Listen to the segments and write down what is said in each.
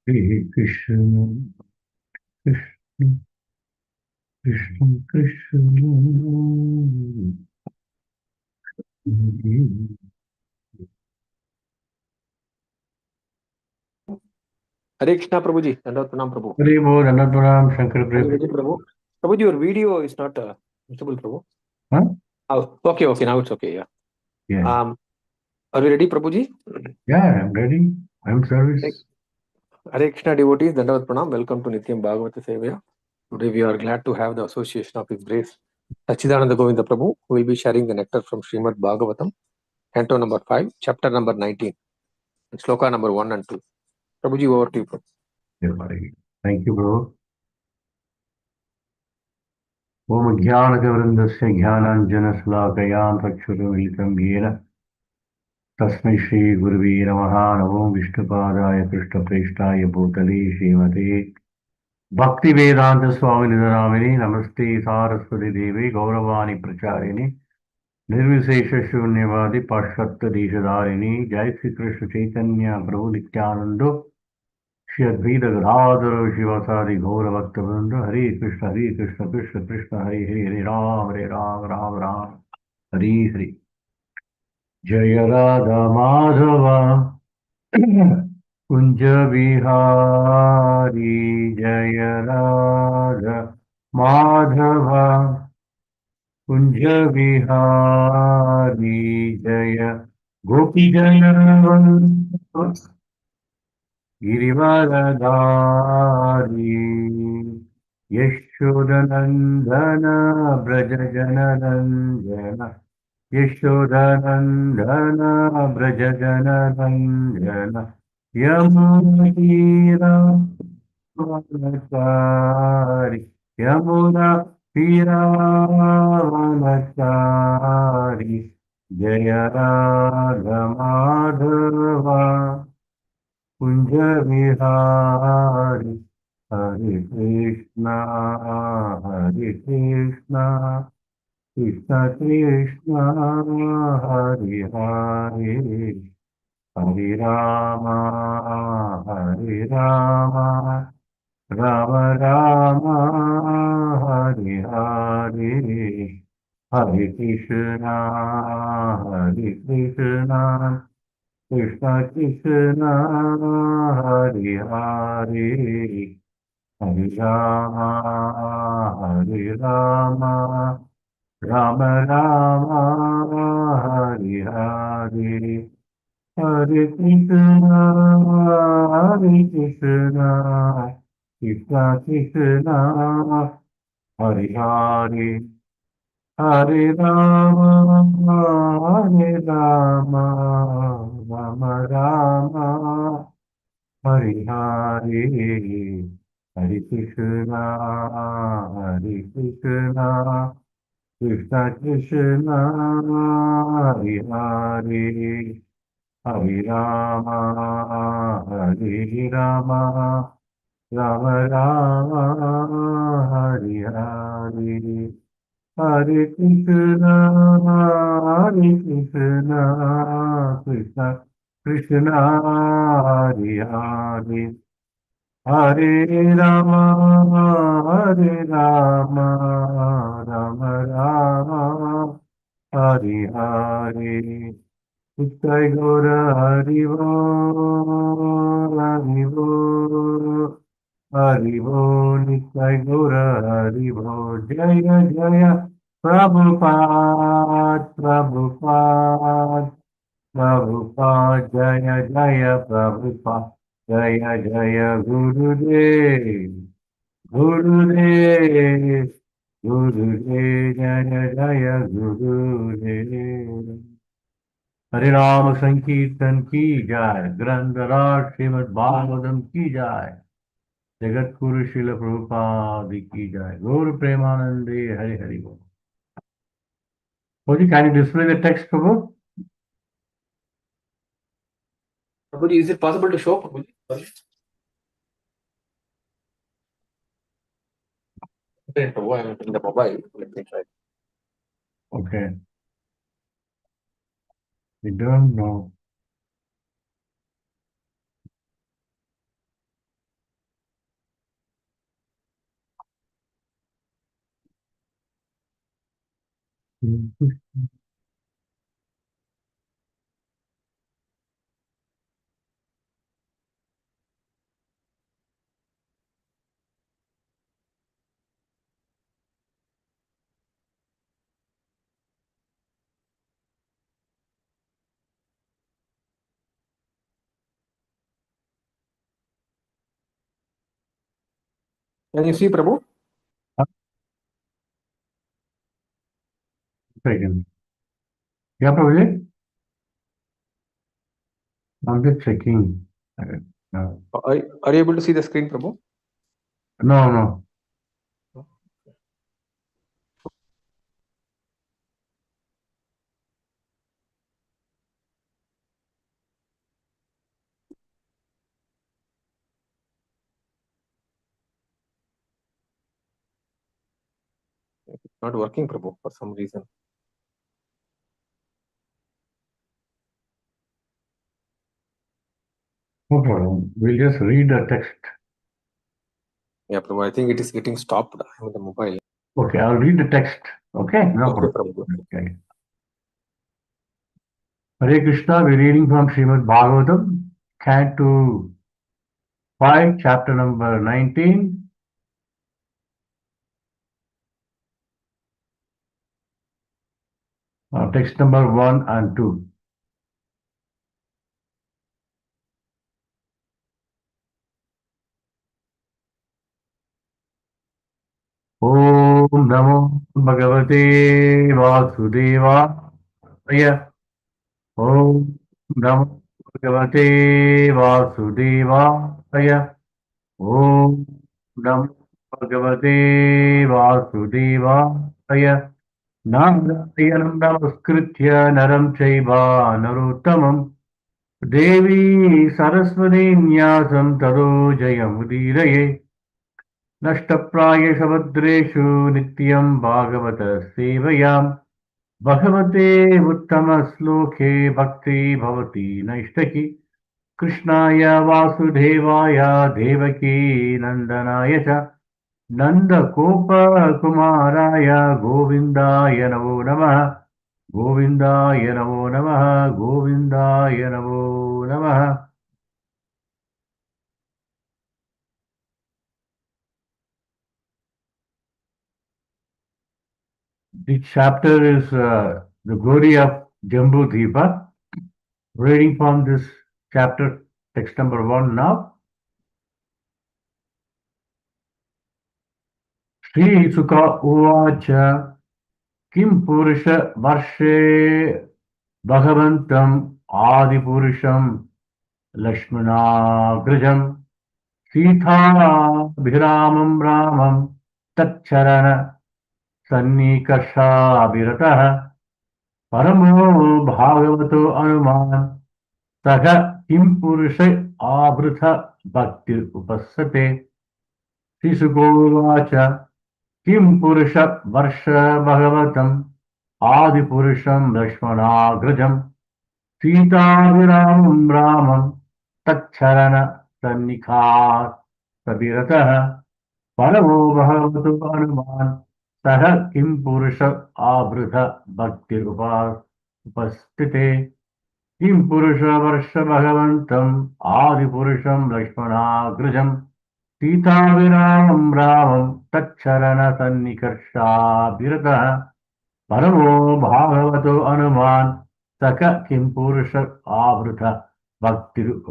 Hare Krishna, Krishna, Krishna, Krishna, Hare Hare Krishna, Prabhuji. Dandavat Pranam, Prabhu. Bo, Dhanat Pranam, Shankar Are you Prabhu. ready, Prabhu? Prabhuji, your video is not visible, Prabhu. Huh? Oh, okay, okay. Now it's okay. Yeah. Yeah. Are you ready, Prabhuji? Yeah, I'm ready. I'm service. Hare Krishna devotees, Dandavat Pranam. Welcome to Nityam Bhagavata Sevaya. Today we are glad to have the association of His Grace Satcidananda Govinda Prabhu, who will be sharing the nectar from Srimad Bhagavatam, Canto number 5, chapter number 19, and Sloka number 1 and 2. Prabhuji, over to you, Prabhu. Yeah, buddy. Thank you, bro. Om Jnanakavrindaस्य Jnananjanaslakayam Chakshurumilitam Yena Tasmai Shri Gurave Namaha Namo Vishnupadaya Krishnapreshthaya Bhutale Srimate Bhaktivedanta Swami Nidaramini Namaste Saraswati Devi Gauravani Pracharini Nirvisesha Shunyavadi Pashatta Deshadarini Jai Sri Krishna Chaitanya Prabhu Nityanando Shri Advaita Gadadhara Shivasadi Gaura Bhakta Hare Krishna Krishna Krishna Hare Hare Hare Ram Ram Ram Hare Hare Jaya Radha Madhava Kunja Vihari Jaya Radha Madhava Kunja Vihari Jaya Gopi Jaya Girivaradari Yashodanandana Brajajanarandana Yashodanandana Brajajanarandana Yamunira Vanachari Yamuna Piravanachari Jaya Radha Madhava Kunja Vihari Hare Krishna Hare Krishna Krishna Krishna Hare Hare Hare Rama Hare Rama Rama Rama Hare Hare Hare Krishna Hare Krishna Krishna Krishna Hare Hare Hare Rama Hare Rama Rama Rama Hare Hare Hare Krishna Hare Krishna Krishna Krishna Hare Hare Hare Rama, Hare Rama, Rama Rama, Hare Hare, Hare Krishna, Hare Krishna, Krishna Krishna, Hare Hare, Hare Rama, Hare Rama, Rama Rama, Hare Hare. Hare Krishna, Hare Krishna, Krishna Krishna, Hare Hare, Hare Rama, Hare Rama, Rama Rama, Hare Hare. Nitai Gaura Haribo, Haribo, Haribo, Nitai Gaura Haribo, Jaya Jaya, Prabhupada, Prabhupada, Prabhupada, Jaya Jaya, Prabhupada, Jaya Jaya, Gurudev, Gurudev, Gurudev, Jaya Jaya, Gurudev. हरे राम संकीर्तन की जाय ग्रंथराज श्रीमद् भागवतम की जाय जगत गुरु शिल प्रभुपाद की जाय गौर प्रेमानंदे हरि हरि बोल Would you kindly display the text, Prabhu? Prabhuji, is it possible to show, Prabhuji? Sorry. Okay, Prabhu, I'm in the mobile. Let me try. Okay, we don't know. Can you see, Prabhu? Second. Yeah, Prabhuji? I'm just checking. No, Are you able to see the screen, Prabhu? no. It's not working, Prabhu, for some reason. No problem. We'll just read the text. Yeah, Prabhu, I think it is getting stopped with the mobile. Okay, I'll read the text. Okay, no Okay, problem. Prabhu. Okay. Hare Krishna, we're reading from Srimad Bhagavatam, Canto 5, chapter number 19. Text number 1 and 2. Om Namo Bhagavate Vasudevaya. Om Namo Bhagavate Vasudevaya. Om Namo Bhagavate Vasudevaya. Narayanam Namaskritya Naram Chaiva Narottamam Devi Saraswati Nyasam Tado Jayamudiraye Nashtaprayeshavadreshu Nityam Bhagavata Sevayam Bhagavate Uttama Sloke Bhakti Bhavati Naishtaki Krishnaya Vasudevaya Devaki Nandanaya Cha Nanda Kopa Kumaraya Govindaya Namo Namaha Govindaya Namo Namaha Govindaya Namo Namaha. The chapter is the glory of Jambu Deepa. Reading from this chapter, text number 1 now. Sri Sukha Uvacha Kim Purusha Varshe Bhagavantam Adi Purusham Lakshmana Sita Bhiramam Ramam Tatcharana Sannikasha Abhiratah Paramo Bhagavato Anuman Saga Kim Purusha Abrutha Bhaktir Upasate Sisugovacha Kim Purusha Varsha Bhagavatam Adi Purusham Lakshmanagrajam Sitaviramam Ramam Tatcharana Sannikha Sabiratah Paramo Bhagavato Anuman Saha Kim Purusha Abrutha Bhaktir Upastite Kim Purusha Varsha Bhagavantam Adi Purusham Lakshmanagrajam Sitaviramam Ramam Tatcharana Sannikarsha Biratah Paramo Bhagavato Anuman Saka Kim Purusha Avrutha Bhaktir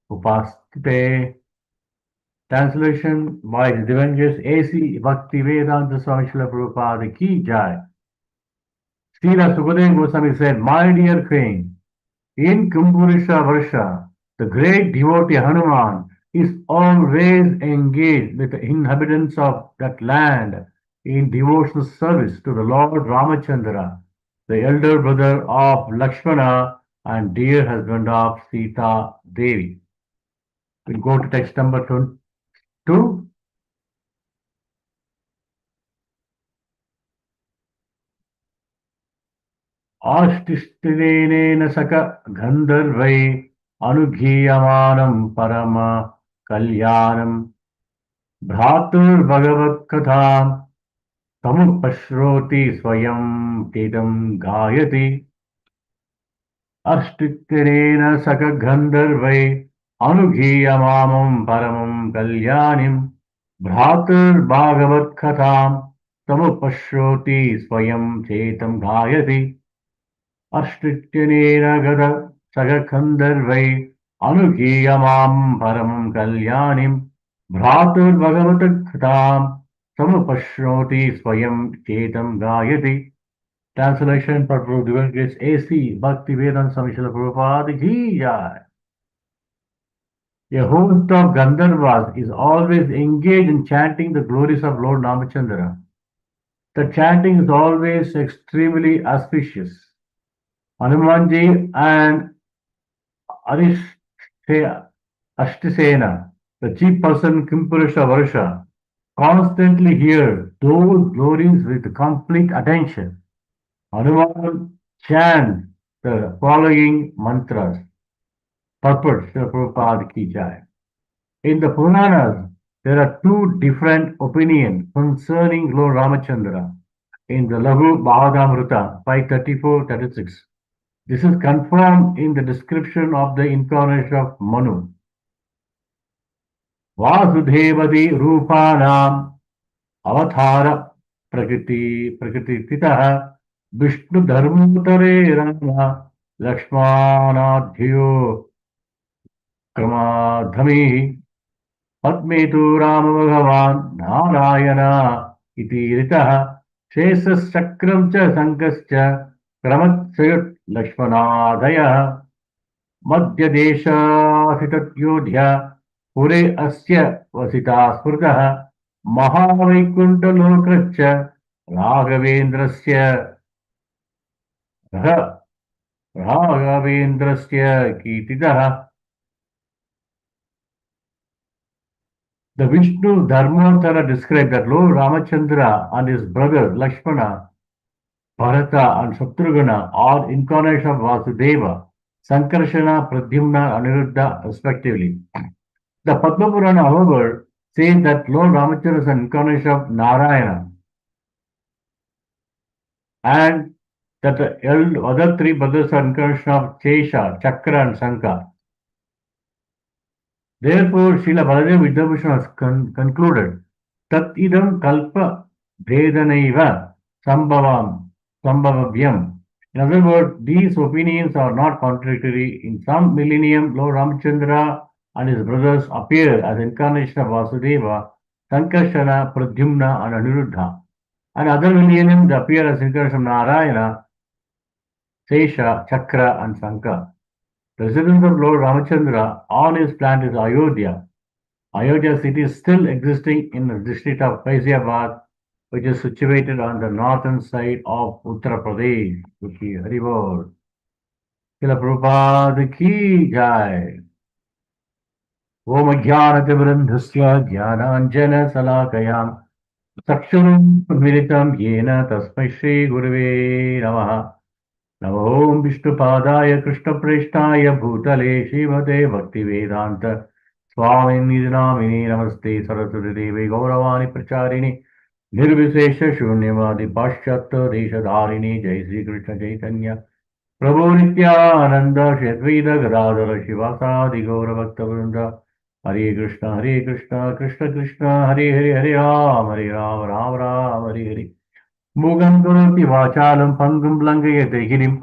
Upastite. Translation by the Divangelist A.C. Bhaktivedanta Swami Srila Prabhupada Ki Jai. Srila Sukadeva Goswami said, My dear Queen, in Kumbhurisha Varsha, the great devotee Hanuman is always engaged with the inhabitants of that land in devotional service to the Lord Ramachandra, the elder brother of Lakshmana and dear husband of Sita Devi. We'll go to text number 2. आष्टिष्टिनेन सक गन्धर्वै अनुगीयमानं परम कल्याणं भ्रातुर्भगवत्कथां Samupashroti swayam kedam gayati Ashtitirena sakagandharvai Anugiyamamam paramam kalyanim Bhratar Bhagavat Katham Samupashroti swayam chetam gayati Ashtitirena gada sagakandharvai Anugiyamam paramam kalyanim Bhratar Bhagavat Katham Samupashroti swayam chetam gayati. Translation for Divine Grace AC Bhaktivedanta Swami Srila Prabhupada Ki Jai. A host of Gandharvas is always engaged in chanting the glories of Lord Ramachandra. The chanting is always extremely auspicious. Hanumanji and Ashtisena, the chief person Kimpurusha Varusha, constantly hear those glories with complete attention. Hanuman chants the following mantras. Purport, Srila Prabhupada Ki Jai. In the Puranas, there are two different opinions concerning Lord Ramachandra in the Laghu Bhagavatamrita 534-36. This is confirmed in the description of the incarnation of Manu. Vasudevadi Rupanam Avathara Prakriti Vishnu Dharmutare Rama Lakshmanadhyo Kramadhami Padme tu Rama Bhagavan Narayana iti ritah Shesas Chakram cha Sankascha Kramatsayut Lakshmanadaya Madhya Desha Sitat Yodhya Pure Asya Vasita Smrtah Mahavaikuntha Lokascha Raghavendrasya Raghavendrasya Kirtitah. The Vishnu Dharmottara described that Lord Ramachandra and his brother Lakshmana, Bharata and Shatrugana are incarnations of Vasudeva, Sankarsana, Pradyumna, and Aniruddha respectively. The Padma Purana, however, says that Lord Ramachandra is an incarnation of Narayana and that the other three brothers are incarnations of Chesha, Chakra and Sanka. Therefore, Srila Baladev Vidyabhushan has concluded Tat idam kalpa vedanaiva sambhavavyam. In other words, these opinions are not contradictory. In some millennium, Lord Ramachandra and his brothers appear as incarnation of Vasudeva, Sankarshana, Pradyumna, and Aniruddha. And other millennium, they appear as incarnation of Narayana, Sesha, Chakra, and Sanka. The residence of Lord Ramachandra on his planet is Ayodhya. Ayodhya city is still existing in the district of Faiziabad, which is situated on the northern side of Uttar Pradesh. Haribol. Srila Prabhupada Ki Jai. Om Jnanativrandhasya Jnananjana Salakayam Sakshurum Militam Yena Tasmai Shri Gurave Namaha. Namo Vishnupadaya Krishna Preshtaya Bhutale Shrimate Bhaktivedanta Swami Namini Namaste Saraswati Devi Gauravani Pracharini Nirvisesha Shunyavadi Paschatya Deshadharini Jai Sri Krishna Chaitanya Prabhu Nityananda Shadvaita Gadadhara Shivasadi Gauravakta Hare Krishna, Krishna Krishna, Hare Hare, Hare Ram, Hare Ram, Ram Ram, Hare Hare. Mugam Kurati Vachalam Pangam Langayate Hirim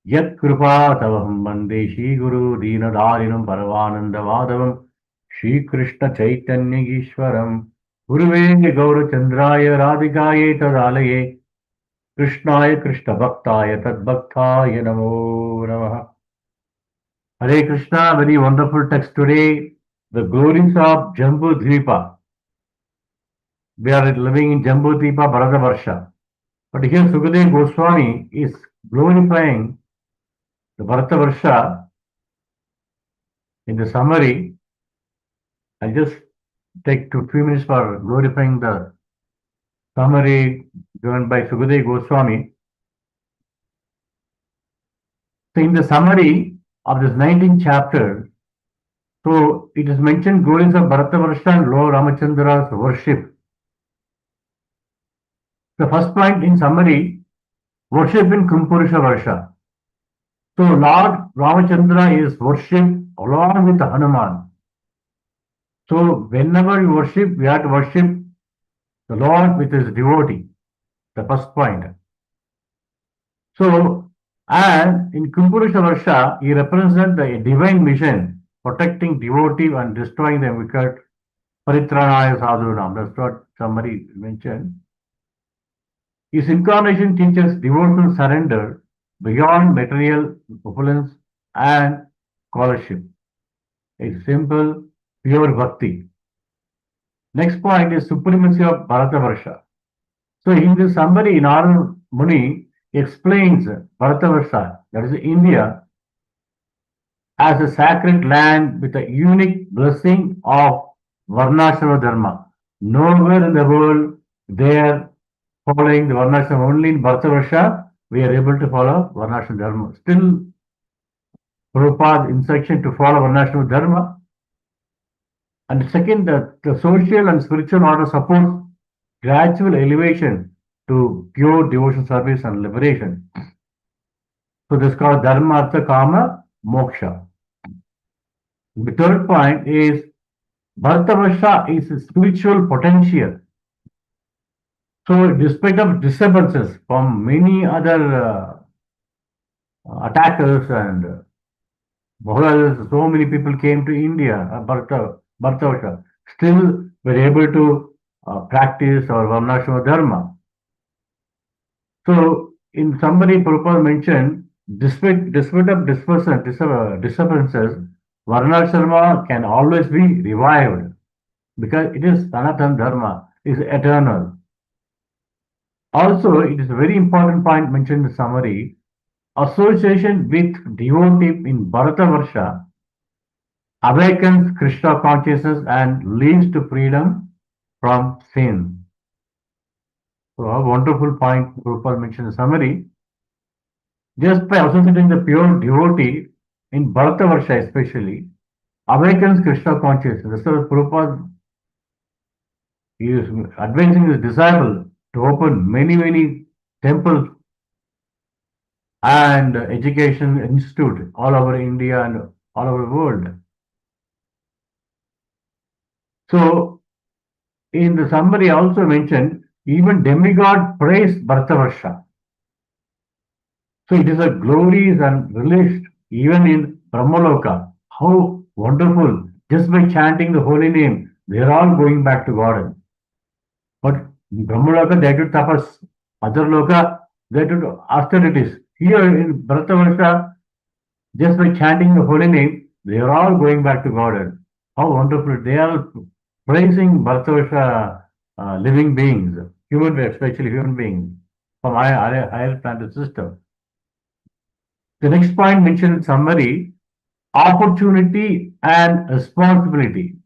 Yat Kripa Tavaham Bande Shri Guru Dinadarinam Paravananda Vadavam Shri Krishna Chaitanya Ishwaram Guruve Gaura Chandraya Radhikaye Tadalaye Krishnaya Krishna Bhaktaya Tad Bhaktaya Namo Namaha. Hare Krishna, very wonderful text today. The glories of Jambu Dvipa. We are living in Jambu Dvipa Bharatavarsha. But here Sukadeva Goswami is glorifying the Bharatavarsha. In the summary, I'll just take 2 minutes for glorifying the summary given by Sukadeva Goswami. So in the summary of this 19th chapter, so it is mentioned glories of Bharatavarsha and Lord Ramachandra's worship. The first point in summary, worship in Kumpurusha Varsha. So Lord Ramachandra is worshipped along with Hanuman. So whenever you worship, we have to worship the Lord with his devotee. The first point. So, and in Kumpurusha Varsha, he represents the divine mission, protecting devotee and destroying the wicked. Paritranaya Sadhunam. That's what somebody mentioned. His incarnation teaches devotional surrender beyond material opulence and scholarship. It's simple, pure bhakti. Next point is supremacy of Bharatavarsha. So in this summary, Narada Muni explains Bharatavarsha, that is India, as a sacred land with a unique blessing of Varnashrama Dharma. Nowhere in the world they are following the Varnashrama. Only in Bharatavarsha we are able to follow Varnashrama Dharma. Still, Prabhupada's instruction to follow Varnashrama Dharma. And second, the social and spiritual order supports gradual elevation to pure devotion service and liberation. So this is called Dharma, Artha, Kama, Moksha. The third point is Bharatavarsha is a spiritual potential. So despite of disturbances from many other attackers and Mughals, so many people came to India, Bharatavarsha. Still, we're able to practice our Varnashrama Dharma. So, in summary, Prabhupada mentioned, despite of disturbances, Varnashrama can always be revived because it is Sanatana Dharma, is eternal. Also, it is a very important point mentioned in the summary, association with devotee in Bharatavarsha awakens Krishna consciousness and leads to freedom from sin. So a wonderful point Prabhupada mentioned in the summary. Just by associating the pure devotee in Bharatavarsha especially, awakens Krishna consciousness. So Prabhupada is advising his disciple to open many temples and education institute all over India and all over the world. So in the summary also mentioned, even demigod praise Bharatavarsha. So it is a glorious and released even in Brahmaloka. How wonderful! Just by chanting the holy name, they are all going back to God. But in Brahmaloka they do tapas, other loka they do austerities. Here in Bharatavarsha, just by chanting the holy name, they are all going back to God. How wonderful! They are praising Bharatavarsha living beings, human beings, especially human beings from higher planet system. The next point mentioned in summary, opportunity and responsibility.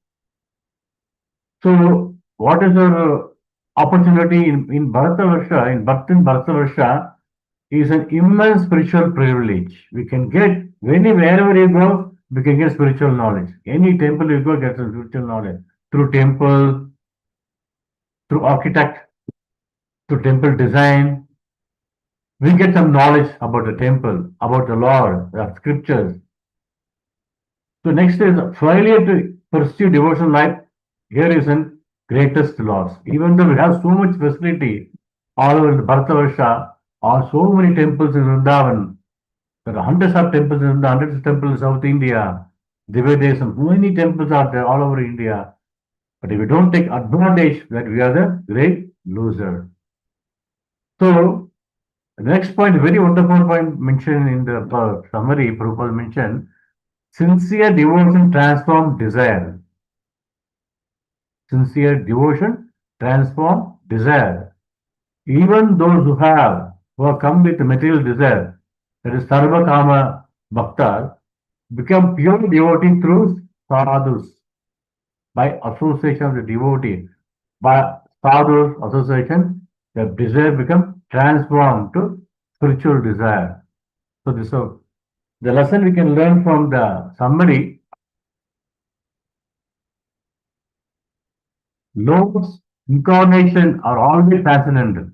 So, what is our opportunity in Bharatavarsha, in Bharatavarsha, is an immense spiritual privilege. We can get, wherever you go, we can get spiritual knowledge. Any temple you go, get some spiritual knowledge. Through temple, through architect, through temple design, we get some knowledge about the temple, about the Lord, the scriptures. So next is failure to pursue devotional life. Here is an greatest loss. Even though we have so much facility all over the Bharatavarsha, or so many temples in Vrindavan, there are hundreds of temples in the hundreds of temples in South India. There are some many temples are there all over India. But if we don't take advantage, that we are the great loser. So the next point, very wonderful point mentioned in the summary, Prabhupada mentioned, sincere devotion transforms desire. Sincere devotion transforms desire. Even those who have come with material desire, that is sarva kama bhaktas, become pure devotee through sadhus, by association of the devotee. By sadhus association, the desire becomes transformed to spiritual desire. So this is the lesson we can learn from the summary. Lord's incarnation are always transcendental.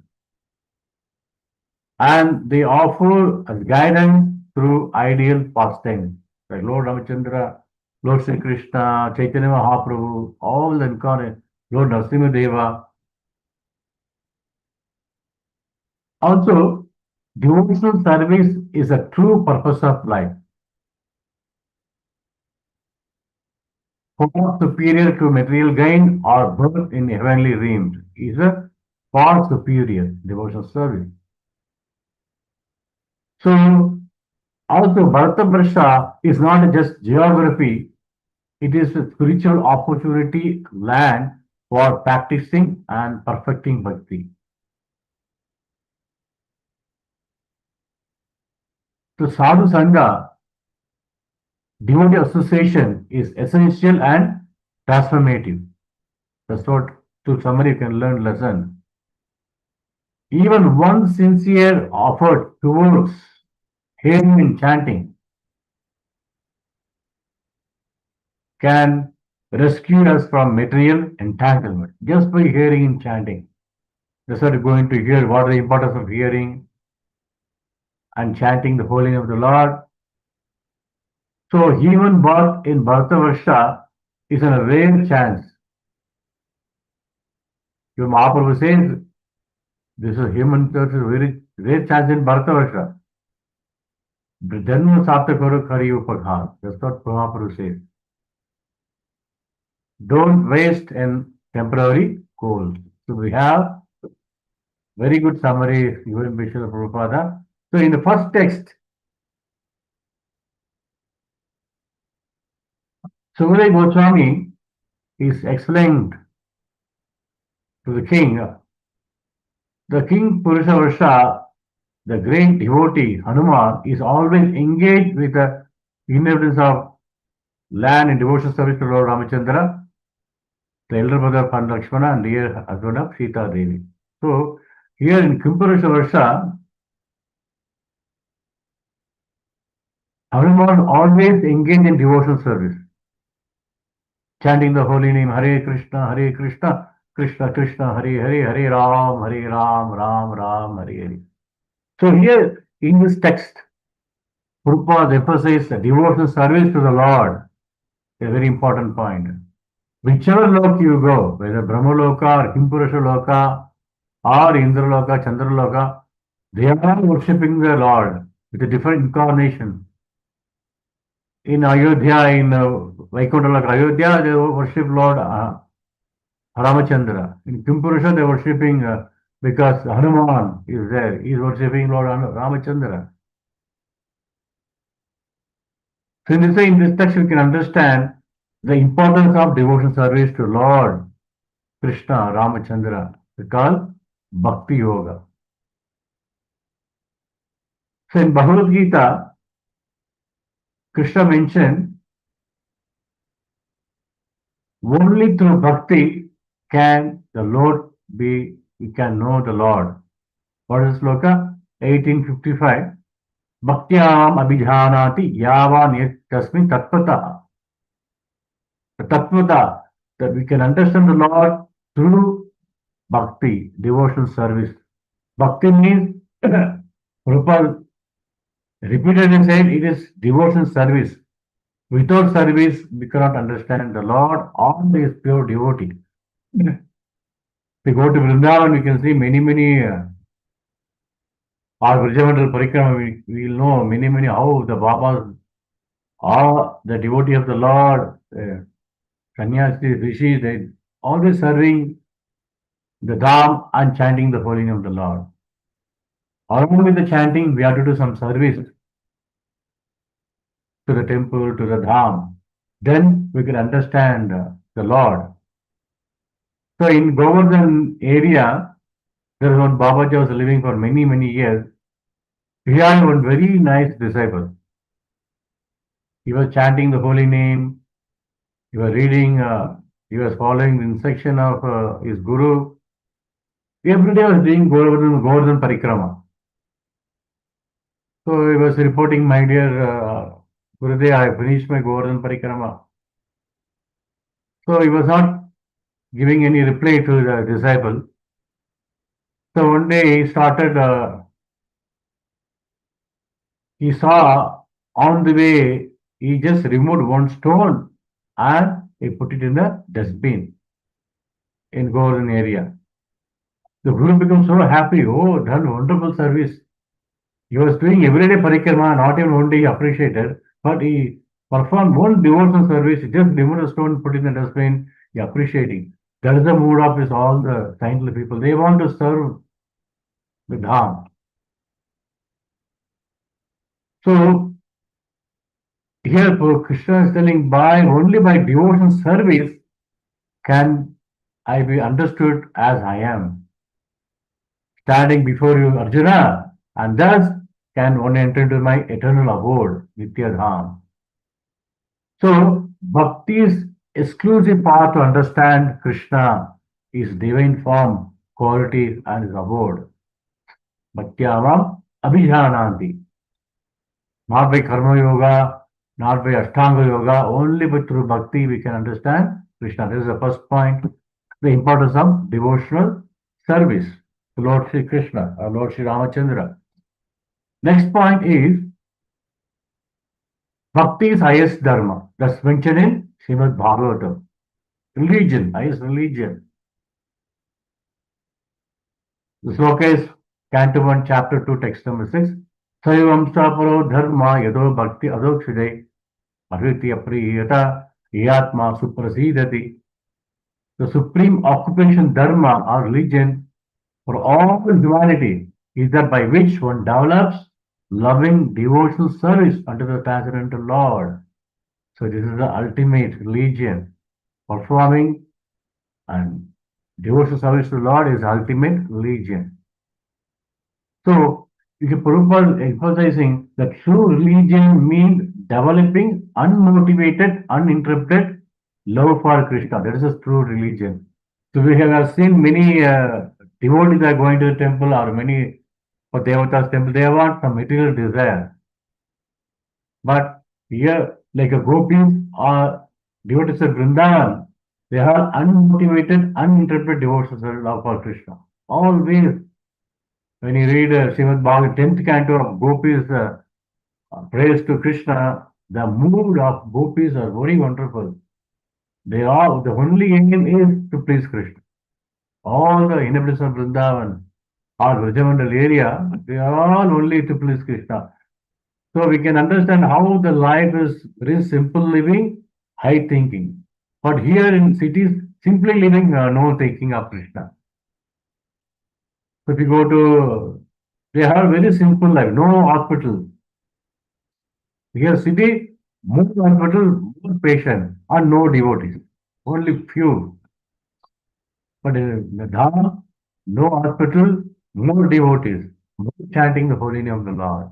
and they offer us guidance through ideal pastimes. Like Lord Ramachandra, Lord Sri Krishna, Chaitanya Mahaprabhu, all the incarnate, Lord Narasimha. Also, devotional service is a true purpose of life. Far superior to material gain or birth in heavenly realms is a far superior devotional service. So, also, Bharata is not just geography, it is a spiritual opportunity land for practicing and perfecting bhakti. To Sadhu Sangha, devotee association is essential and transformative. That's what, to summary, you can learn lesson. Even one sincere effort towards hearing and chanting can rescue us from material entanglement just by hearing and chanting. That's what you're going to hear. What is the importance of hearing and chanting the holy name of the Lord? So human birth in Bharatavarsha is a rare chance. Your Mahaprabhu says this is human birth is a very rare chance in Bharatavarsha. Janma Saptakaro Kari Upaghar. That's what Mahaprabhu says. Don't waste in temporary goals. So we have very good summary, even Bishop Prabhupada. So in the first text, Sumedha Goswami is explained to the king. The king Purushavarsha, the great devotee Hanuman, is always engaged with the inhabitants of land in devotional service to Lord Ramachandra, the elder brother of Lakshmana, and dear husband of Sita Devi. So here in Kimpurusha Hanuman always engaged in devotional service, chanting the holy name Hare Krishna, Krishna Krishna, Hare Hare, Hare Ram, Ram Ram, Hare Hare. So here in this text, Prabhupada emphasizes devotional service to the Lord, a very important point. Whichever loka you go, whether Brahmaloka or Kimpurusha Loka or Indraloka, Chandraloka, they are worshipping the Lord with a different incarnation. In Ayodhya, in Vaikuntha Loka, Ayodhya, they worship Lord Ramachandra. In Kimpurusha, they are worshipping because Hanuman is there. He is worshipping Lord Ramachandra. So in this text, we can understand the importance of devotional service to Lord Krishna, Ramachandra. We call Bhakti Yoga. So in Bhagavad Gita, Krishna mentioned only through bhakti can the Lord be, we can know the Lord. What is sloka? 1855. Bhaktyam abhijanati yavan tasmin tatpata. The tatpata, that we can understand the Lord through bhakti, devotional service. Bhakti means, Prabhupada repeatedly said, it is devotional service. Without service, we cannot understand the Lord. All is pure devotee. If we go to Vrindavan, we can see many, or Vrajamandal Parikrama, we will know many, how the Babas are the devotee of the Lord, Sannyasi, Rishis, they always serving the Dham and chanting the holy name of the Lord. Along with the chanting, we have to do some service to the temple, to the Dham. Then we can understand the Lord. So in Govardhan area, there was one Babaji was living for many years. He had one very nice disciple. He was chanting the holy name. He was reading. He was following the instruction of his guru. Every day was doing Govardhan Parikrama. So he was reporting, my dear Gurudev, I finished my Govardhan Parikrama. So he was not giving any reply to the disciple. So one day he started He saw on the way, he just removed one stone and he put it in the dustbin in Golden area. The Guru became so happy. Oh, done wonderful service. He was doing everyday parikrama, not even only he appreciated, but he performed one devotional service, just remove a stone, put in the dustbin, he appreciating. That is the mood of his, all the saintly people. They want to serve the Dham. So here Krishna is telling, by only by devotional service can I be understood as I am. Standing before you, Arjuna, and thus can one enter into my eternal abode, Nitya Dham. So, Bhakti's exclusive path to understand Krishna, his divine form, qualities, and his abode. Bhaktiyavam Abhijananti. Not by Karma Yoga, not by Ashtanga Yoga, only but through Bhakti we can understand Krishna. This is the first point. The importance of devotional service to Lord Sri Krishna or Lord Sri Ramachandra. Next point is Bhakti is highest dharma. That's mentioned in Srimad Bhagavatam. Religion, highest religion. The sloka is Canto 1, Chapter 2, text number 6. Sayavamsaparo dharma yado bhakti adokshide advitya priyata yatma suprasidati. The supreme occupation dharma or religion for all humanity is that by which one develops loving devotional service unto the transcendental Lord. So this is the ultimate religion. Performing and devotional service to the Lord is ultimate religion. So, Prabhupada emphasizing that true religion means developing unmotivated, uninterrupted love for Krishna. That is a true religion. So we have seen many devotees are going to the temple or many for Devata's temple. They want some material desire. But here, like a gopis or devotees of Vrindavan, they have unmotivated, uninterrupted devotional love for Krishna. Always, when you read Srimad Bhagavatam, 10th canto of Gopis, praise to Krishna, the mood of Gopis are very wonderful. They are, the only aim is to please Krishna. All the inhabitants of Vrindavan or Vrajamandal area, they are all only to please Krishna. So we can understand how the life is very simple living, high thinking. But here in cities, simply living, no thinking of Krishna. So if you go to, they have very simple life, no hospital. Here city, more hospital, more patient, and no devotees. Only few. But in the Dham, no hospital, more devotees, more chanting the holy name of the Lord.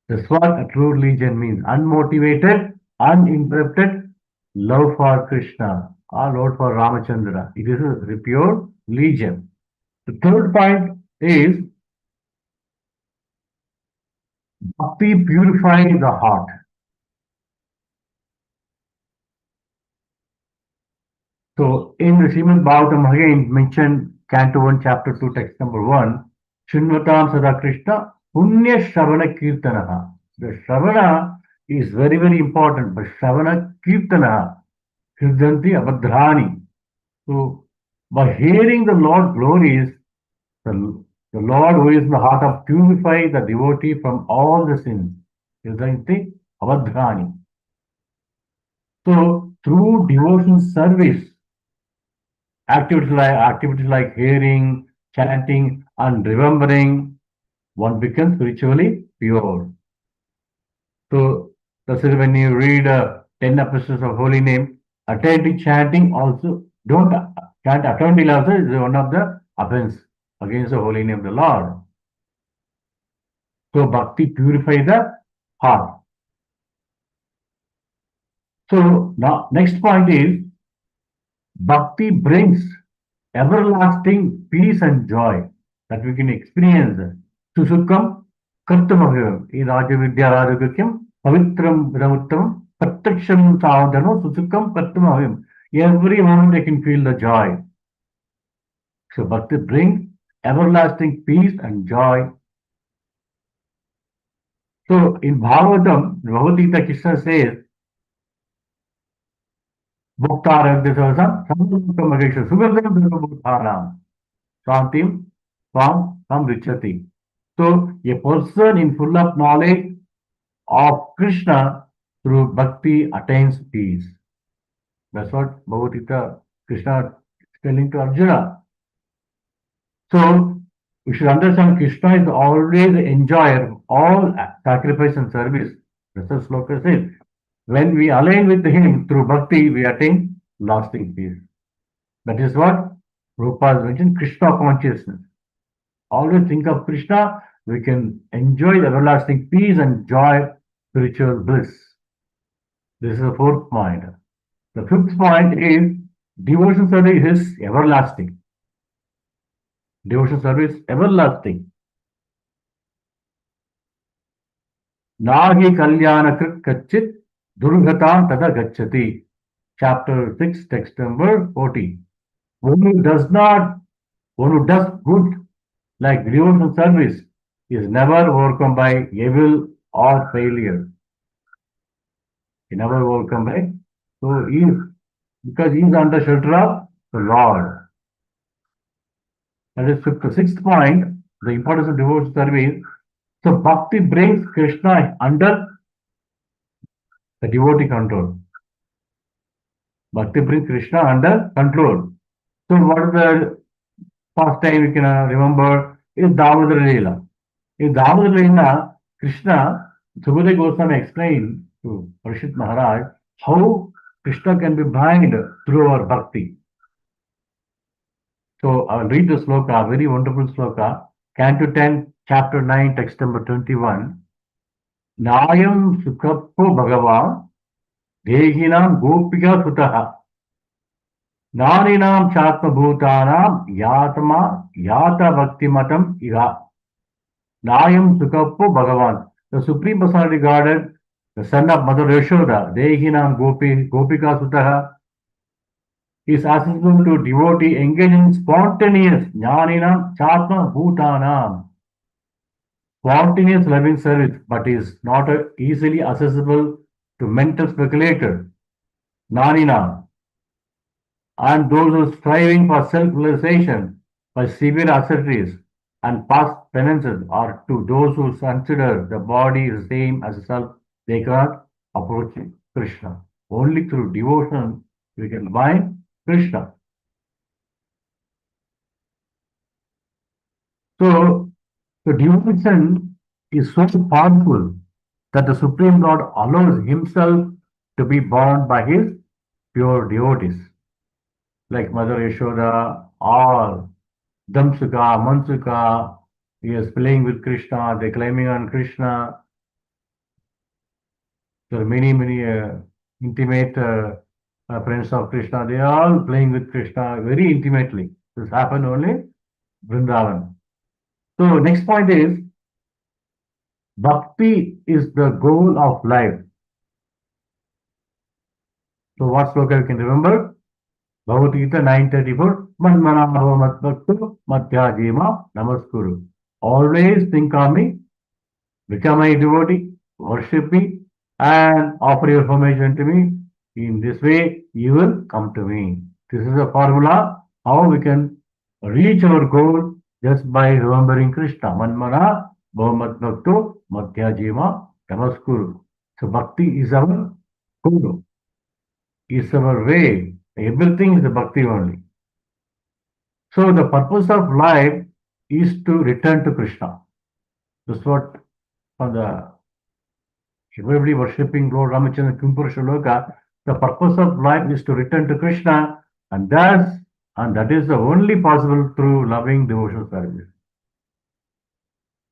That's what a true religion means. Unmotivated, uninterrupted love for Krishna or love for Ramachandra. It is a pure religion. The third point is bhakti purifying the heart. So in the Srimad Bhagavatam again mentioned Canto 1, Chapter 2, text number 1, Shinvatam Sada Krishna Punya Shravana Kirtanaha. The Shravana is very, very important, but Shravana Kirtanaha, Kirtanti Abhadrani. So by hearing the Lord glories, the Lord who is in the heart of purify the devotee from all the sins. Kirtanti Abhadrani. So through devotion service, activities like hearing, chanting, and remembering, one becomes spiritually pure. So that's it when you read 10 epistles of holy name, attentive chanting also, don't chant attentively also is one of the offense against the holy name of the Lord. So bhakti purify the heart. So now next point is bhakti brings everlasting peace and joy that we can experience. Susukham kartamaham. In Rajavidya Rajagukyam, Pavitram Brahmuttam, Prataksham Sadhano, Susukham kartamaham. Every moment I can feel the joy. So Bhakti brings everlasting peace and joy. So in Bhagavatam, Bhagavad Krishna says, Bhuktaragdasam, Samukamagesha, Sugardam Bhutharam, Shantim, Swam, Sam Richati. So a person in full of knowledge of Krishna through bhakti attains peace. That's what Bhagavad Krishna is telling to Arjuna. So we should understand Krishna is always the enjoyer of all sacrifice and service. That's what Sloka says. When we align with him through bhakti, we attain lasting peace. That is what Prabhupada has mentioned, Krishna consciousness. Always think of Krishna, we can enjoy the everlasting peace and joy, spiritual bliss. This is the fourth point. The fifth point is devotion service is everlasting. Devotion service everlasting. Nahi kalyana krit kachit durghatam tada gachati. Chapter 6, text number 40. One who does good like devotional service is never overcome by evil or failure. He never overcome by. So he is, because he is under shelter of the Lord. That is fifth. Sixth point, the importance of devotional service. So bhakti brings Krishna under the devotee control. Bhakti brings Krishna under control. So what is the first time we can remember is Damodar Leela. In Damodar Leela, Krishna, Sukadeva Goswami explained to Parishit Maharaj how Krishna can be blind through our bhakti. So I will read the sloka, very wonderful sloka. Canto 10, chapter 9, text number 21. Nayam Sukappo Bhagavan Dehinam Gopika Sutaha Narinam Chatma Bhutanam Yatama Yata Bhaktimatam Iha Nayam Sukappo Bhagavan. The Supreme Personality Godhead, the son of Mother Yashoda, Dehinam Gopika Sutaha, is accessible to devotee engaged in spontaneous Jnaninam Chatma Bhutanam. Spontaneous loving service, but is not easily accessible to mental speculator, Jnaninam, and those who are striving for self-realization by severe austerities and past penances, or to those who consider the body the same as self, they cannot approach Krishna. Only through devotion we can find Krishna. So the devotion is so powerful that the Supreme Lord allows himself to be bound by his pure devotees, like Mother Yashoda or Damsuka, Mansuka. He is playing with Krishna, they're climbing on Krishna. There are many intimate friends of Krishna. They are all playing with Krishna very intimately. This happened only Vrindavan. So next point is bhakti is the goal of life. So what sloka you can remember? Bhagavad Gita 9:34. Manmanabhava matbhaktu madhyajima namaskuru. Always think on me, become my devotee, worship me, and offer your homage to me. In this way, you will come to me. This is a formula how we can reach our goal just by remembering Krishna. Manmana bhavamatbhaktu madhyajima namaskuru. So bhakti is our goal, is our way. Everything is the bhakti only. So the purpose of life is to return to Krishna. That's what for the everybody worshipping Lord Ramachandra Kimpurusha Loka, the purpose of life is to return to Krishna, and that is the only possible through loving devotional service.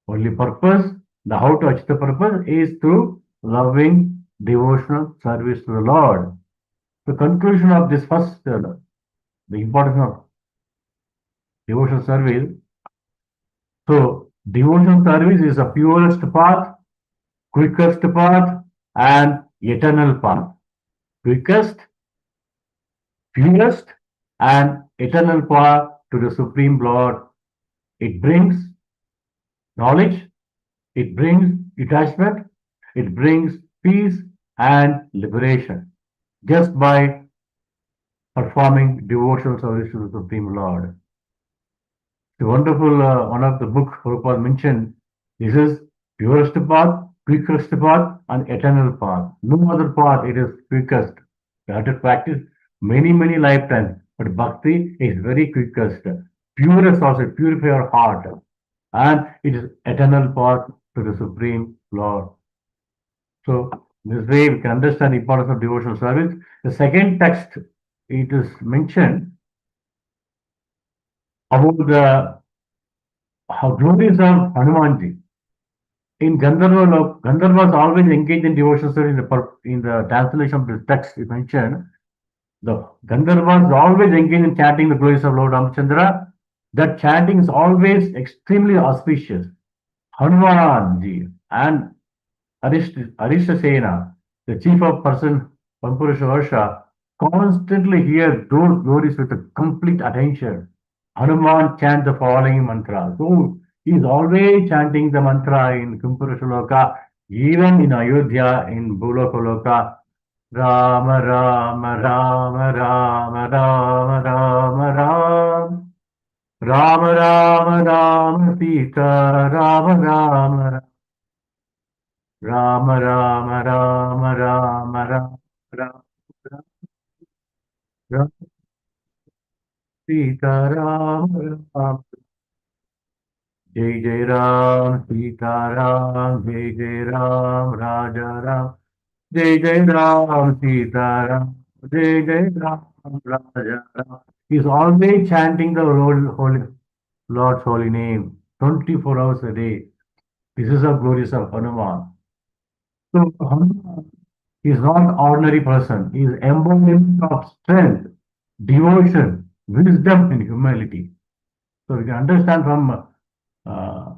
Only purpose, the how to achieve the purpose is through loving devotional service to the Lord. The conclusion of this first, the importance of devotional service. So, devotional service is the purest path, quickest path, and eternal path. Quickest, purest, and eternal path to the Supreme Lord. It brings knowledge, it brings detachment, it brings peace and liberation just by performing devotional service to the Supreme Lord. The wonderful one of the book Prabhupada mentioned, this is purest path, quickest path, and eternal path. No other path it is quickest. You have to practice many, many lifetimes, but bhakti is very quickest. Purest also, purify your heart. And it is eternal path to the Supreme Lord. So this way we can understand the importance of devotional service. The second text, it is mentioned about the how glorious of Hanumanji. In Gandharva, Gandharvas always engaged in devotional service in the translation of the text it mentioned. The Gandharvas always engage in chanting the glories of Lord Ramchandra. That chanting is always extremely auspicious. Hanumanji and Arishasena, the chief of person Pampurusha Varsha, constantly hear those glories with a complete attention. Hanuman chants the following mantra. So he is always chanting the mantra in Kumpurusha Loka, even in Ayodhya, in Bhuloka Loka. Rama Rama Rama Rama Rama Rama Rama Rama Rama Rama Sita Rama Rama Rama Rama Rama Rama Rama Rama Rama Sita Rama Rama Jai Jai Ram Sita Ram Jai Jai Ram Raja Ram Jai Jai Ram Sita Ram Jai Jai Ram Raja Ram. He's always chanting the Lord's holy name 24 hours a day. This is the glories of Hanuman. So Hanuman is not ordinary person. He is embodiment of strength, devotion, wisdom, and humility. So we can understand from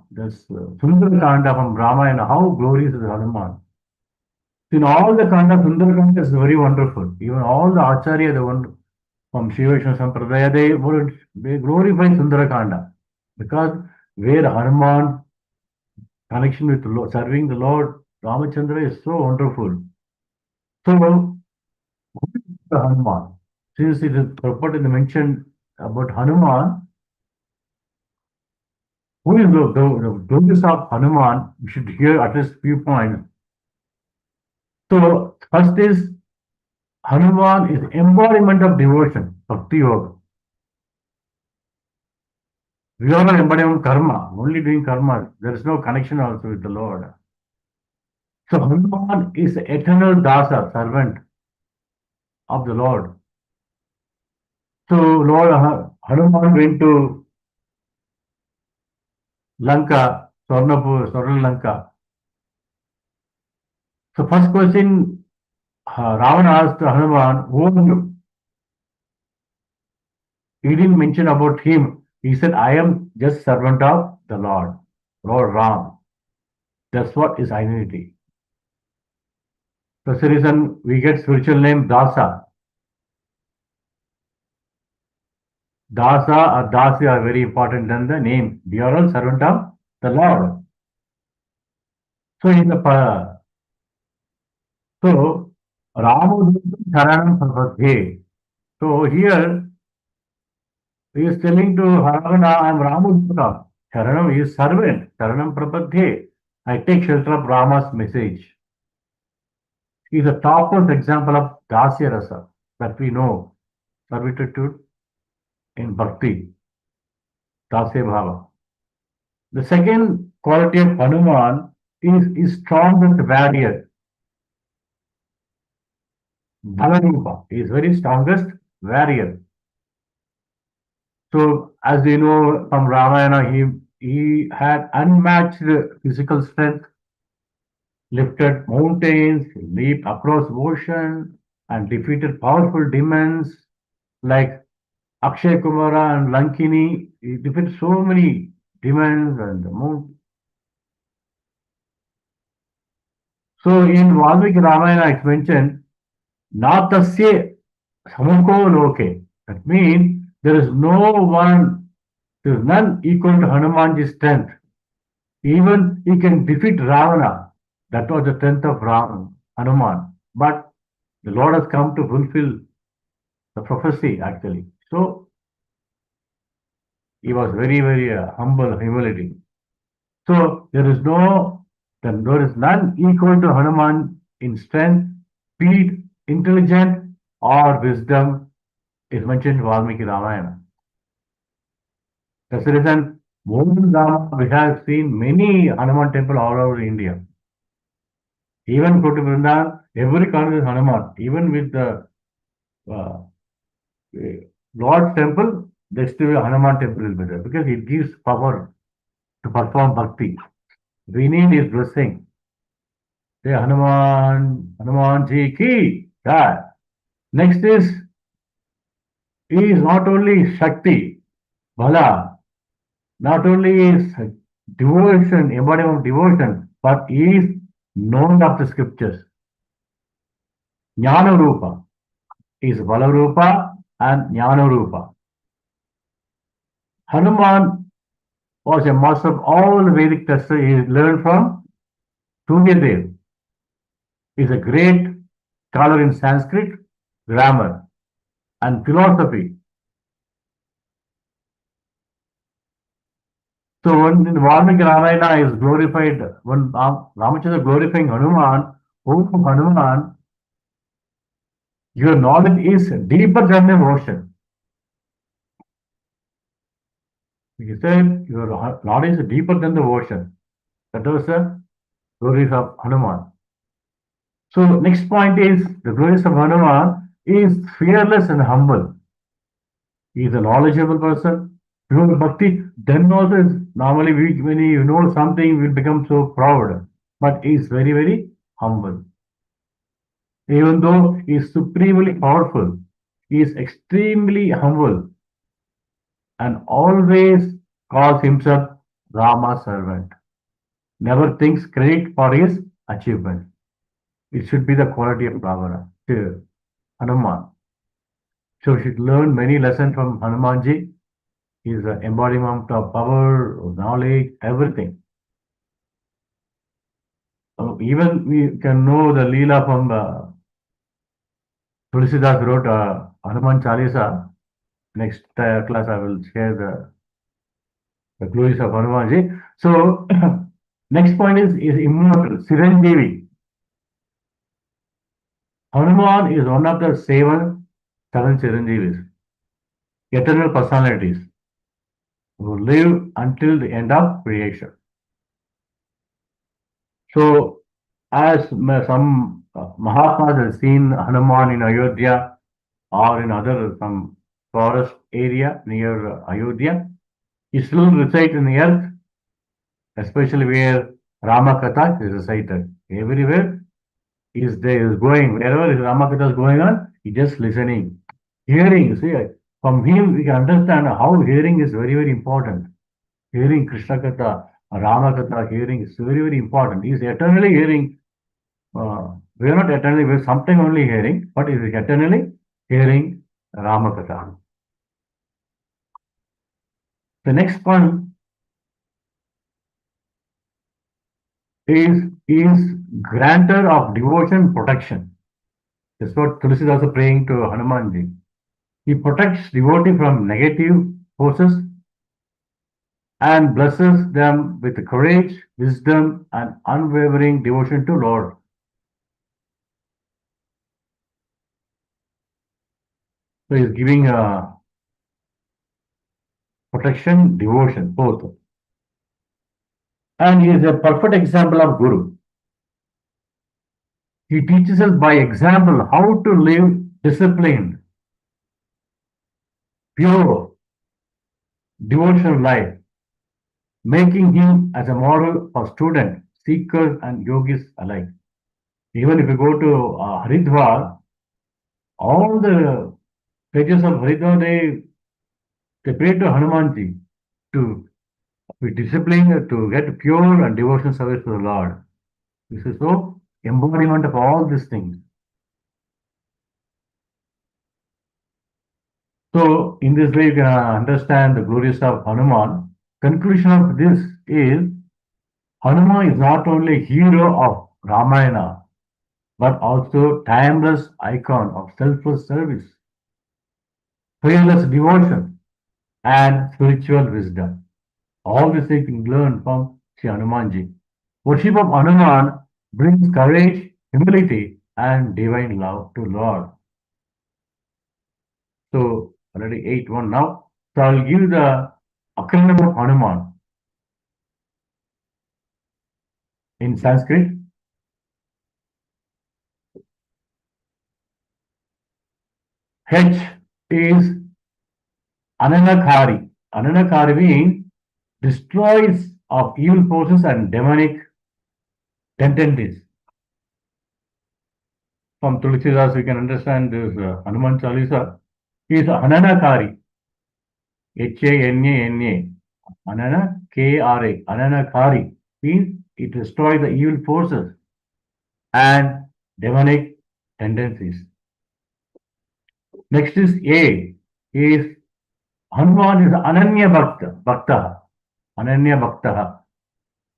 this Sundarakanda from Ramayana how glorious is Hanuman. In all the Kanda, Sundarakanda is very wonderful. Even all the Acharya, the one from Shiva Vaishnava Sampradaya, they glorify Sundarakanda because where Hanuman connection with the Lord, serving the Lord Ramachandra is so wonderful. So, who is the Hanuman? Since it is purported to mention about Hanuman, who is the glorious of Hanuman? We should hear at least few points. So, first is Hanuman is embodiment of devotion, Bhakti Yoga. We are not embodiment karma, only doing karma. There is no connection also with the Lord. So Hanuman is the eternal dasa, servant of the Lord. So Lord Hanuman went to Lanka, Swarna Lanka. So first question, Ravana asked Hanuman, who are you? He didn't mention about him. He said, I am just servant of the Lord, Lord Ram. That's what is identity. That's the reason we get spiritual name Dasa. Dasa or Dasi are very important than the name. We are all servant of the Lord. So in the so Ramu Sharanam Prabhadhe. So here he is telling to Ravana, I am Ramu Sharanam is servant. Sharanam Prabhadhe. I take shelter of Rama's message. He is the topmost example of Dasya Rasa that we know. Servitude in Bhakti. Dasya Bhava. The second quality of Hanuman is strongest warrior. Bhagarupa is very strongest warrior. So as we know from Ramayana, he had unmatched physical strength, lifted mountains, leaped across ocean, and defeated powerful demons like Akshay Kumara and Lankini. He defeated so many demons and the moon. So in Valmiki Ramayana, it's mentioned, Natasya Samuko Loke. That means there is none equal to Hanumanji's strength. Even he can defeat Ravana. That was the strength of Hanuman. But the Lord has come to fulfill the prophecy actually. So he was very, very humble, humility. So there is none equal to Hanuman in strength, speed, intelligence, or wisdom is mentioned in Valmiki Ramayana. That's the reason we have seen many Hanuman temple all over India. Even go to Vrindavan, every corner is Hanuman. Even with the uh, Lord's temple, there still a Hanuman temple will be there because it gives power to perform bhakti. We need his blessing. Say Hanuman ji ki jai. Next he is not only Shakti, Bala, not only is devotion, embodiment of devotion, but he is known of the scriptures. Jnana Rupa is Bala Rupa and Jnana Rupa. Hanuman was a master of all Vedic texts. He learned from Suryadev. He is a great scholar in Sanskrit, grammar, and philosophy. So when in Valmiki Ramayana is glorified, when Ramachandra glorifying Hanuman, oh Hanuman, your knowledge is deeper than the ocean. He said your knowledge is deeper than the ocean. That was the glories of Hanuman. So next point is the glories of Hanuman is fearless and humble. He is a knowledgeable person. Pure bhakti. Then also is normally when you know something, we become so proud. But he is very, very humble. Even though he is supremely powerful, he is extremely humble and always calls himself Rama's servant. Never thinks credit for his achievement. It should be the quality of Bhagavata. Hanuman. So we should learn many lessons from Hanumanji. He is the embodiment of power, knowledge, everything. Even we can know the Leela from Tulsidas wrote Hanuman Chalisa. Next class I will share the glories of Hanumanji. So next point is immortal, Siranjeevi. Hanuman is one of the seven Chiranjeevis, eternal personalities who live until the end of creation. So, as some Mahatmas have seen Hanuman in Ayodhya or in other some forest area near Ayodhya, he still resides in the earth, especially where Rama Katha is recited. Everywhere is there is going, wherever Rama Katha is going on, he just listening, hearing. See, from him we can understand how hearing is very, very important. Hearing Krishna Katha, Rama Katha, hearing is very, very important. He is eternally hearing. We are not eternally, we are sometimes only hearing, but he is eternally hearing Rama Katha. The next one is grantor of devotion protection. That's what Tulsi is also praying to Hanumanji. He protects devotee from negative forces and blesses them with courage, wisdom, and unwavering devotion to Lord. So he's giving protection, devotion, both. And he is a perfect example of Guru. He teaches us by example how to live disciplined, pure, devotional life, making him as a model for students, seekers, and yogis alike. Even if you go to Haridwar, all the pages of Haridwar, they pray to Hanumanji to be disciplined, to get pure and devotional service to the Lord. This is so embodiment of all these things. So, in this way, you can understand the glories of Hanuman. Conclusion of this is Hanuman is not only a hero of Ramayana, but also timeless icon of selfless service, fearless devotion, and spiritual wisdom. All this we can learn from Sri Hanumanji. Worship of Hanuman brings courage, humility, and divine love to Lord. So already 8-1 now. So I'll give the acronym of Hanuman in Sanskrit. H is Ananakari. Ananakari means destroys of evil forces and demonic tendencies. From Tulsidas, we can understand this Hanuman Chalisa. He is Ananakari. Hanana, Anana, Kra. Ananakari means it destroys the evil forces and demonic tendencies. Next is A. Is Hanuman is Ananya Bhakta. Ananya Bhakta.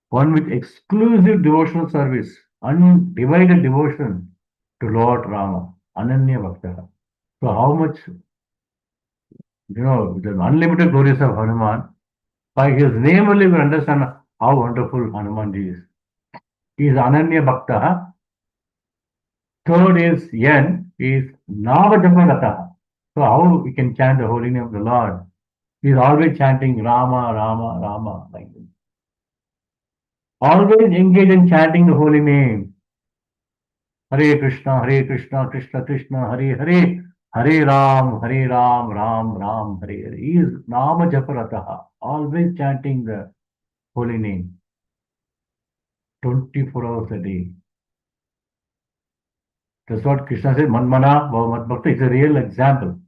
One with exclusive devotional service, undivided devotion to Lord Rama. Ananya Bhakta. So how much, the unlimited glories of Hanuman. By his name only we understand how wonderful Hanumanji is. He is Ananya Bhakta. Third is N, is Navajapanata. So how we can chant the holy name of the Lord? He is always chanting Rama, Rama, Rama. Like this. Always engage in chanting the holy name. Hare Krishna, Krishna Krishna, Hare Hare, Hare Ram, Ram Ram, Hare Hare. He is Nama Japarataha, always chanting the holy name 24 hours a day. That's what Krishna said, Manmana Bhavamat Bhakta. It's a real example.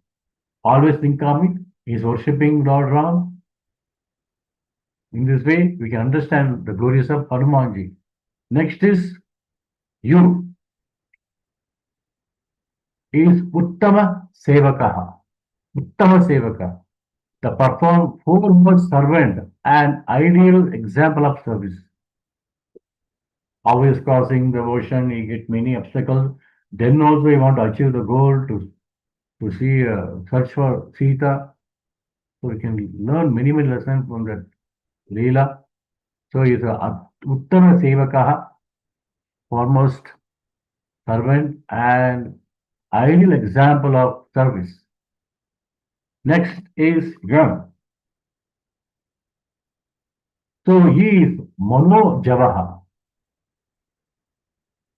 Always think of it. He's worshipping Lord Ram. In this way, we can understand the glories of Hanumanji. Next is U. Is Uttama Sevakaha. Uttama Sevaka. The perform foremost servant and ideal example of service. Always crossing the ocean, he get many obstacles. Then also he want to achieve the goal to see search for Sita. So we can learn many lessons from that Leela. So he is a Uttama Sevakaha, foremost servant and ideal example of service. Next is Yam. So he is Mano Javaha.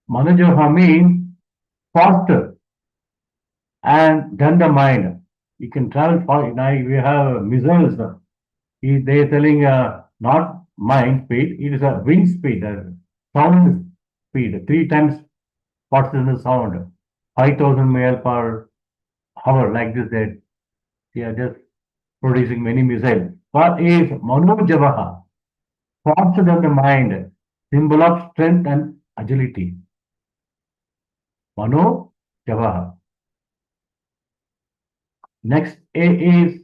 Mano Javaha means faster and then the mind. You can travel far. Now we have missiles. They are telling not mind speed, it is a wind speed, sound speed, three times faster than the sound, 5,000 mile per hour, like this. They are just producing many missiles. What is Manojavaha? Faster than the mind, symbol of strength and agility. Manojavaha. Next A is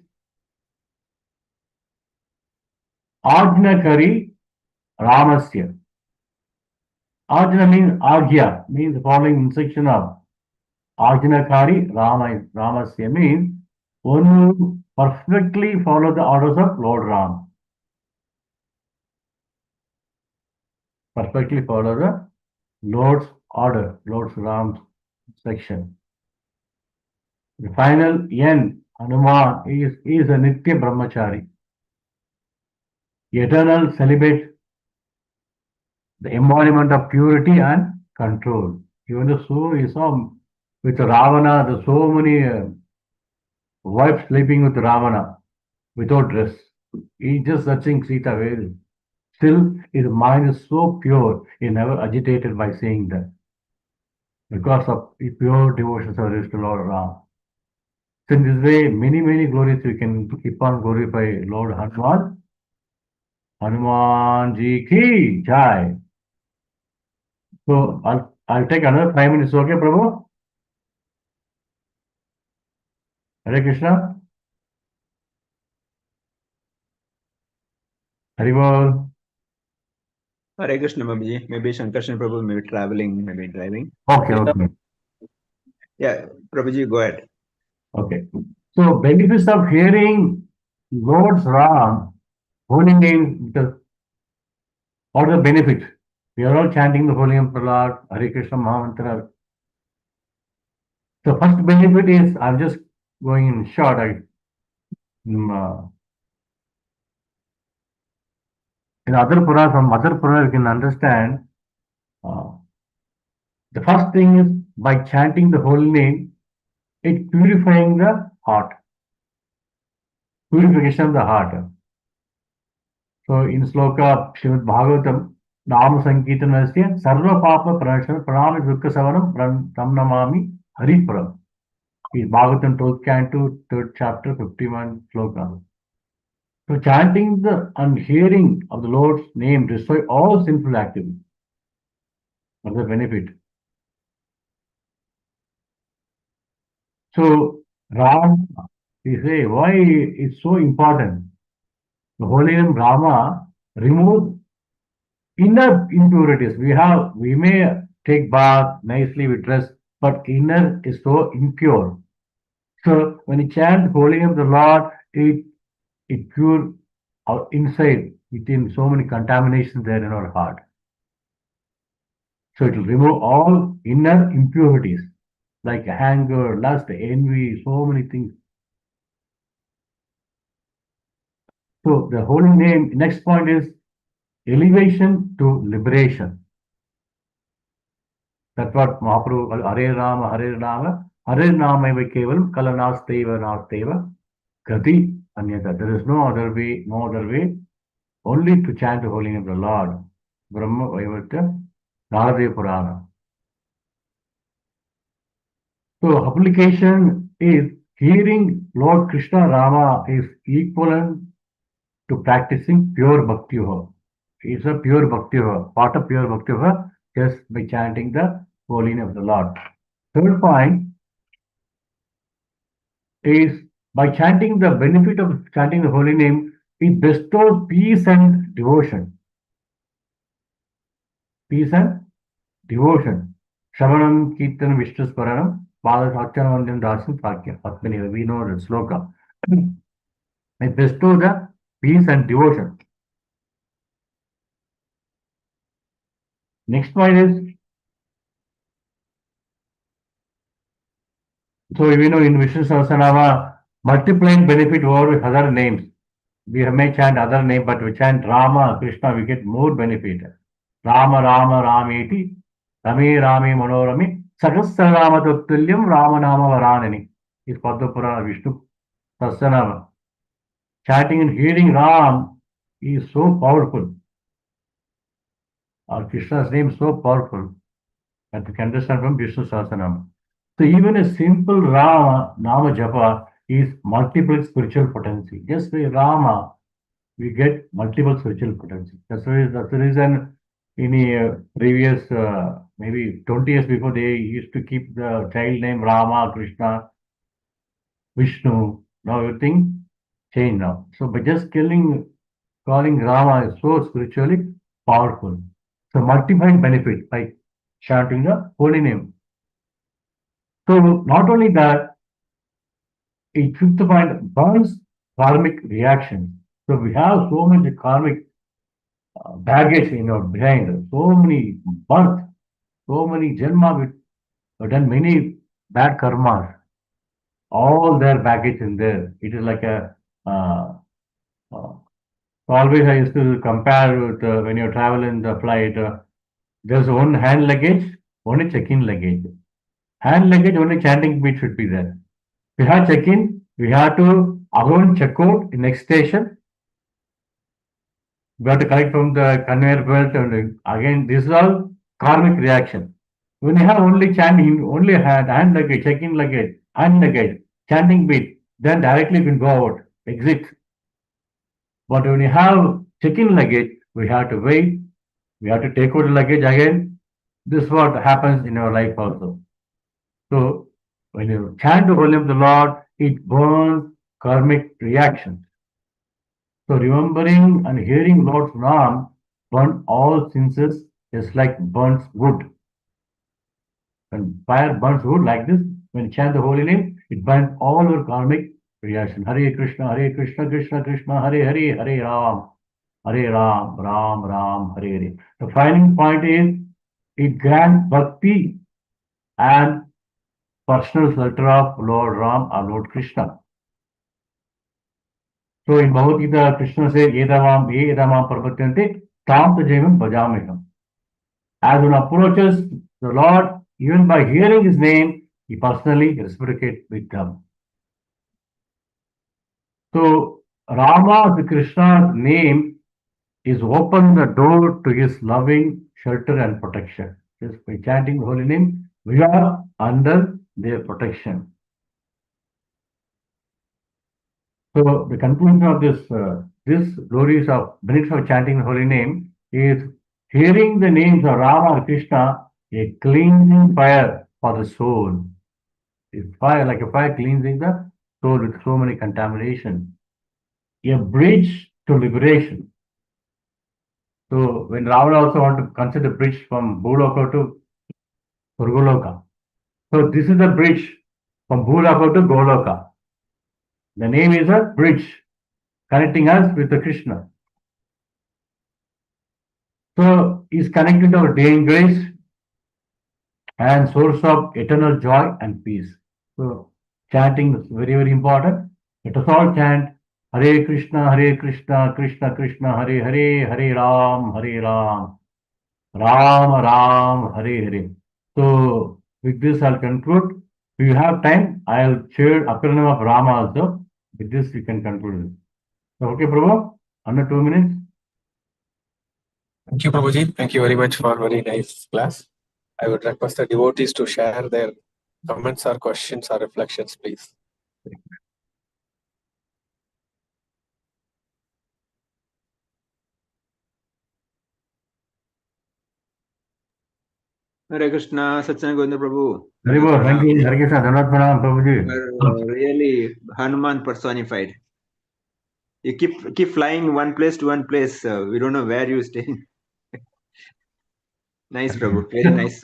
Ajnakari Ramasya. Ajna means Agya, means following instruction of Ajnakari Ramasya means one who perfectly follow the orders of Lord Ram. Perfectly follow the Lord's order, Lord's Ram's instruction. The final N, Hanuman, is a Nitya Brahmachari, eternal celibate, the embodiment of purity and control. Even though he saw with Ravana, there's so many wives sleeping with Ravana without dress. He's just searching Sita where. Still, his mind is so pure, he never agitated by saying that. Because of pure devotion service to Lord Ram. So in this way, many glories we can keep on glorify Lord Hanuman. Hanuman ji ki jai. So I'll take another 5 minutes, okay, Prabhu? Hare Krishna. Hari Bol. Hare Krishna, Babaji. Maybe Shankarshan Prabhu may be traveling, maybe driving. Okay, Krishna, okay, yeah, Prabhuji, go ahead. okay. So benefits of hearing Lord's Ram, holy name, what are the benefits? We are all chanting the holy name of the Lord, Hare Krishna Mahamantra. The first benefit is, I'm just going in short, in other Puranas, from other Puranas, you can understand, uh, the first thing is, by chanting the holy name, it purifying the heart, purification of the heart. So in sloka Srimad Bhagavatam, Nama Sankirtanasya Sarva Papa Pranama Dukha Savanam Pranamami Haripuram. Is Bhagavatam 12th canto, 3rd chapter, 51 sloka. So chanting the and hearing of the Lord's name destroy all sinful activities. That's the benefit. So Ram, we say, why it's so important? The holy name Rama removes inner impurities. We may take bath nicely, we dress, but inner is so impure. So when you chant holy name of the Lord, it pure our inside within so many contaminations there in our heart. So it will remove all inner impurities like anger, lust, envy, so many things. So the holy name, next point is elevation to liberation. That's what Mahaprabhu, Hare Rama, Hare Nama Kevalam, Kalanasteva Nasteva, Gati Anyata. There is no other way, only to chant the holy name of the Lord. Brahma Vaivata, Narade Purana. So application is hearing Lord Krishna Rama is equivalent to practicing pure bhakti yoga. It's a pure bhakti yoga, part of pure bhakti yoga, just by chanting the holy name of the Lord. Third point is by chanting the benefit of chanting the holy name, it bestows peace and devotion. Peace and devotion. Shravanam, Kirtanam, Vishnu Sparanam, Pada Satcidananda Dasan Sakya. Atmani, we know the sloka. It bestows the peace and devotion. Next point is, so we know in Vishnu Sahasranama, multiplying benefit over other names. We may chant other name, but we chant Rama, Krishna, we get more benefit. Rama, Rama, Rameti, Rame, Rame, Manorami, Sahasranama Tattulyam, Rama Nama Varanani. Is Padma Purana Vishnu Sahasranama. Chanting and hearing Ram is so powerful. Our Krishna's name is so powerful that we can understand from Vishnu Sahasranama. So even a simple Rama, Nama Japa is multiple spiritual potency. Just by Rama, we get multiple spiritual potency. That's the reason in a previous, maybe 20 years before, they used to keep the child name Rama, Krishna, Vishnu. Now everything changed now. So by just calling Rama is so spiritually powerful. So multiplied benefit by chanting the holy name. So not only that, it fifth point burns karmic reaction. So we have so much karmic baggage in our behind, so many birth, so many janma, we have done many bad karmas, all their baggage in there. It is like a uh, always I used to compare with when you travel in the flight, there's one hand luggage, only check-in luggage. Hand luggage, only chanting beat should be there. We have check-in, we have to again check out in next station. We have to collect from the conveyor belt, and again, this is all karmic reaction. When you have only chanting, only hand luggage, check-in luggage, hand luggage, chanting beat, then directly you can go out, exit. But when you have check-in luggage, we have to wait, we have to take out the luggage again. This is what happens in our life also. So when you chant the holy name of the Lord, it burns karmic reactions. So remembering and hearing Lord's name burn all senses just like burns wood. When fire burns wood like this, when you chant the holy name, it burns all your karmic reaction. Hare Krishna, Krishna Krishna, Hare Hare, Hare Ram, Ram Ram, Hare Hare. The final point is it grants bhakti and personal shelter of Lord Ram or Lord Krishna. So in Bhagavad Gita, Krishna says, Edamam Parvatyante, Tam Tajamam Bhajameham. As one approaches the Lord, even by hearing his name, he personally reciprocates with them. So Rama, the Krishna's name, is open the door to his loving shelter and protection. Just by chanting the holy name, we are under their protection. So the conclusion of this glories of benefits of chanting the holy name is hearing the names of Rama or Krishna, a cleansing fire for the soul. It's fire, like a fire cleansing the soul with so many contamination. A bridge to liberation. So when Ravana also want to consider bridge from Bhuloka to Purgoloka. So this is the bridge from Bhuloka to Goloka. The name is a bridge connecting us with the Krishna. So is connected to our divine grace and source of eternal joy and peace. So chanting is very, very important. Let us all chant Hare Krishna, Krishna Krishna, Hare Hare, Hare Ram, Ram Ram, Hare Hare. So with this I'll conclude. If you have time, I'll share acronym of Rama also. With this we can conclude. So, okay, Prabhu, under 2 minutes. Thank you, Prabhuji. Thank you very much for a very nice class. I would request the devotees to share their comments or questions or reflections, please. Hare Krishna, Satcidananda Govinda Prabhu. Hare thank you. Hare Krishna, Dhanavad Pranam, Prabhuji. You are really Hanuman personified. You keep flying one place to one place. We don't know where you stay. Nice, Prabhu. Very nice.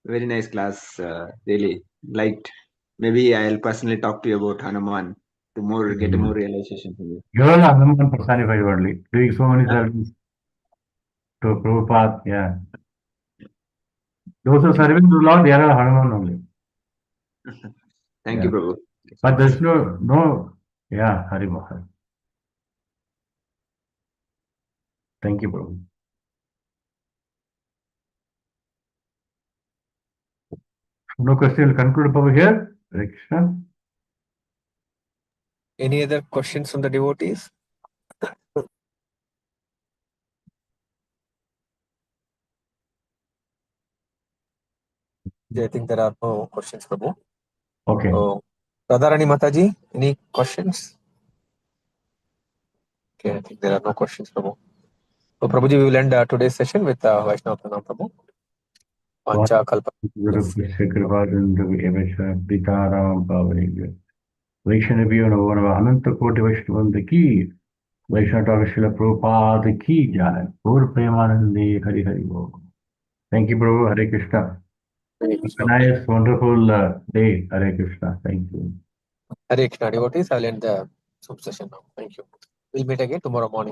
Very nice class. Really liked. Maybe I'll personally talk to you about Hanuman to get a more realization from you. You're a Hanuman personified only, doing so many services to Prabhupada. Yeah. Those who are serving the Lord, they are a Hanuman only. Thank you, Prabhu. But there's no, yeah, Hari. Thank you, Prabhu. No question. We'll conclude over here. Hare Krishna. Any other questions from the devotees? I think there are no questions, Prabhu. Okay. So, Radharani Mataji, any questions? Okay, I think there are no questions, Prabhu. So, Prabhuji, we will end today's session with Vaishnava Pranam, Prabhu. Pancha Kalpa. Vaishnavi Ananta Koti Vaishnavanta ki Vaishnava Shila Prabhupada ki jai. Gaur Premanande Hari Hari Bol. Thank you, Prabhu. Hare Krishna. A nice, wonderful day. Hare Krishna. Thank you. Hare Krishna, devotees. I will end the sub session now. Thank you. We'll meet again tomorrow morning.